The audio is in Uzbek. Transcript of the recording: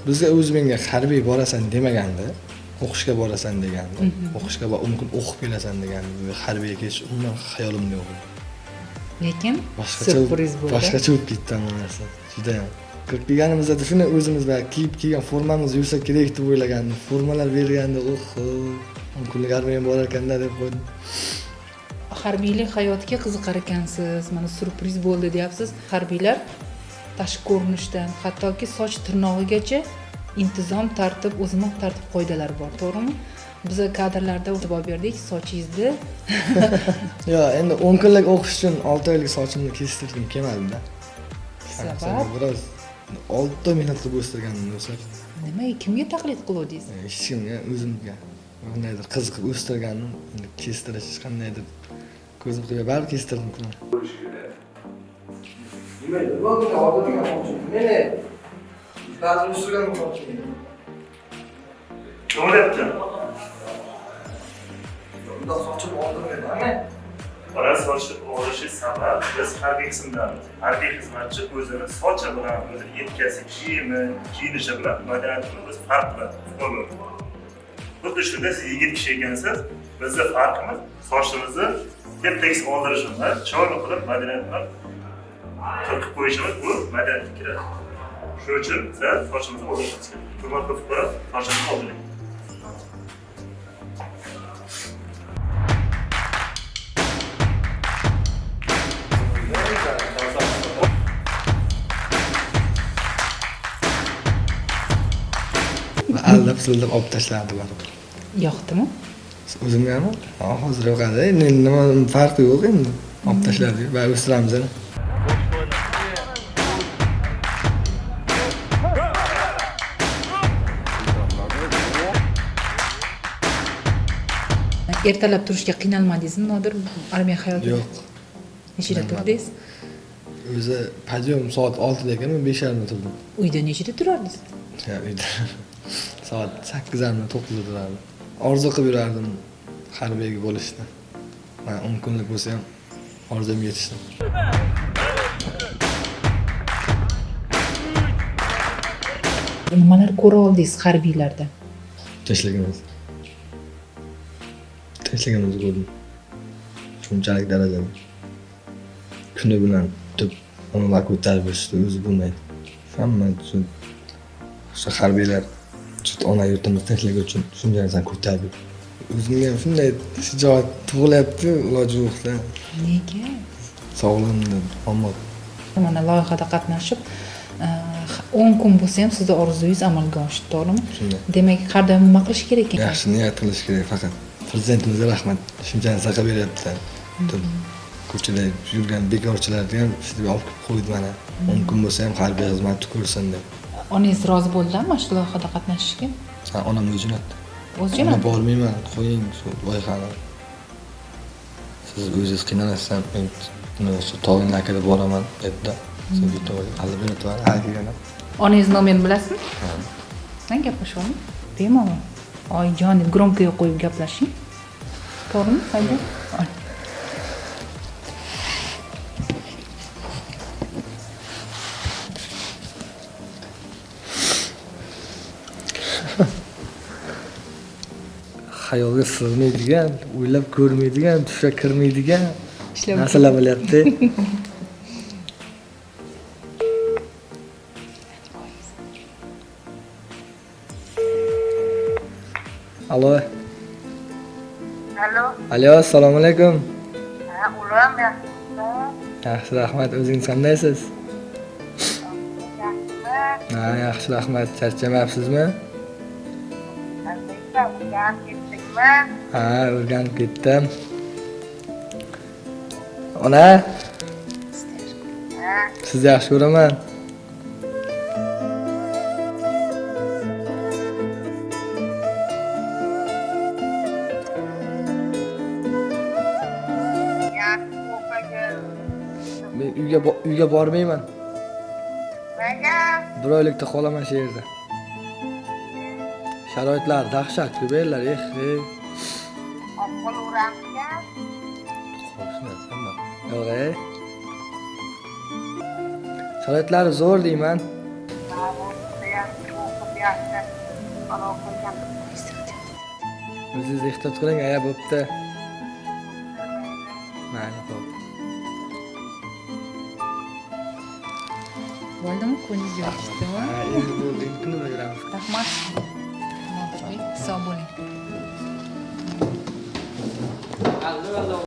Bizga o'zi menga harbiy borasan demaganda, o'qishga borasan degandi. O'qishga mumkin o'qib kelasan degandi. Harbiyga ketish umuman xayolimda yo'q. Lekin syurpriz bo'ldi. Boshqacha bo'lib ketdi bu narsa. Juda ham. Kirib kelganimizda shuni o'zimiz kiyib kelgan formamizni yursa kerak deb o'ylagandim. Formalar berganda, kunlik armiyaga borar ekanda deb qo'ydim. Harbiylik hayotiga qiziqar ekansiz. Mana syurpriz bo'ldi deyapsiz. Harbiylar tashqi ko'rinishdan, hattoki soch tirnog'igacha intizom, tartib, o'zimiz tartib qoidalari bor, to'g'rimi? Biz kadrlarda e'tibor berdik, sochingizni. Yo, endi 10 kunlik o'qish uchun 6 oylik sochimni kestirdim kelmadi-da. Sabab biroz 6 oy mehnat qilib o'stirgandim o'sha. Nima, kimga taqlid qiluvdingiz? Hech kimga, o'zimga. Qandaydir qiziqib o'stirganim, endi kestirish qandaydir ko'zim qilib baribir kestirdim. Nimaydi? Bunga odatiga olmoqchi. Meni ta'til ustiga olmoqchi. Nima deyapti? Bunda sochim oldirmaydi. Bola sochib olishi sabab biz harbiy qismdamiz. Harbiy xizmatchi o'zini sochi bilan, o'zini yetkasi, kiyimi, kiyinishi bilan madaniyatini o'z farq qiladi. Xuddi shunda siz yigit kishi ekansiz, bizning farqimiz sochimizni tep-tekis oldirishimiz, chiroyli qilib madaniyatni qilib qo'yishimiz bu madaniyatga kiradi. Shuning uchun siz sochimizni oldirishimiz kerak. Hurmat qilib qo'yib, sochimizni oldiring. Aldab olib tashladilar. Yoqdimi? O'zimgami? Hozir yoqadi. Endi nima farqi yo'q endi. Olib tashladik va o'stiramiz. Ertalab turishga qiynalmadingizmi, Nodir? Armiya hayotida. Yo'q. Nechida turdingiz? O'zi padyom soat 6 da ekan, men 5:30 da turdim. Uyda nechida turardingiz? Ya, uyda soat 8:30 9 da turardim. Orzu qilib yurardim harbiyga bo'lishni. Men 10 kunlik bo'lsa ham orzum yetishdi. Nimalar ko'ra oldingiz harbiylarda? Tinchligimizni ko'rdim. Shunchalik darajada. Kuni bilan tub onalar ko'tarib yurishdi, o'zi bo'lmaydi. Hamma o'sha harbiylar ona yurtimiz tinchligi uchun shunday narsa ko'tarib yurdi. O'zimga ham shunday shijoat tug'ilyapti, iloji yo'q-da. Nega? Sog'lig'imdan ammo Mana loyihada qatnashib 10 kun bo'lsa ham sizning orzungiz amalga oshdi, to'g'rimi? Shunday. Demak, har doim nima qilish kerak ekan? yaxshi niyat qilish kerak faqat. Prezidentimizga rahmat. Shuncha narsa qilib beryaptilar. Ko'chada yurgan bekorchilarni ham sizga olib qo'ydi mana. 10 kun bo'lsa ham harbiy xizmatni ko'rsin deb. Onangiz rozi bo'ldilarmi mana shu loyihada qatnashishga? Ha, onam o'zi jo'natdi. O'zi Ona jo'natdi. bormayman, qo'ying shu loyihani. Siz o'zingiz qiynalasiz, men shu To'g'in akada boraman dedi. Siz bitta olib beribman, ha kelgan. Onangiz nomerini bilasizmi? Ha. Sen gaplashing. Bemalol. Oyijon deb gromkaga qo'yib gaplashing. To'g'rimi? Haydi. Xayolga sig'maydigan, o'ylab ko'rmaydigan, tushga kirmaydigan narsalar bo'lyapti. Alo. Alo, assalomu alaykum. Ulam yaxshi. Yaxshi, rahmat. O'zingiz qandaysiz? Yaxshi. Ha, yaxshi, rahmat. Charchamayapsizmi? Ha, o'rganib ketdim. Ona, sizni yaxshi ko'raman. Men uyga bormayman. Nega? Bir oylikda qolaman shu yerda. Sharoitlar dahshat ko'paylar, Oqqol uramga. Yo'q, sharoitlari zo'r deyman. O'qib yaxshi palov qo'ygan. O'zingiz ehtiyot qiling, aya bo'pti. Mayli, xo'p. Bo'ldimi? Ko'nglingiz yo'qishdimi? Ha, endi bo'ldi, endi kuni bajaramiz. Rahmat. Nodirbek, sog' bo'ling. Allo, allo.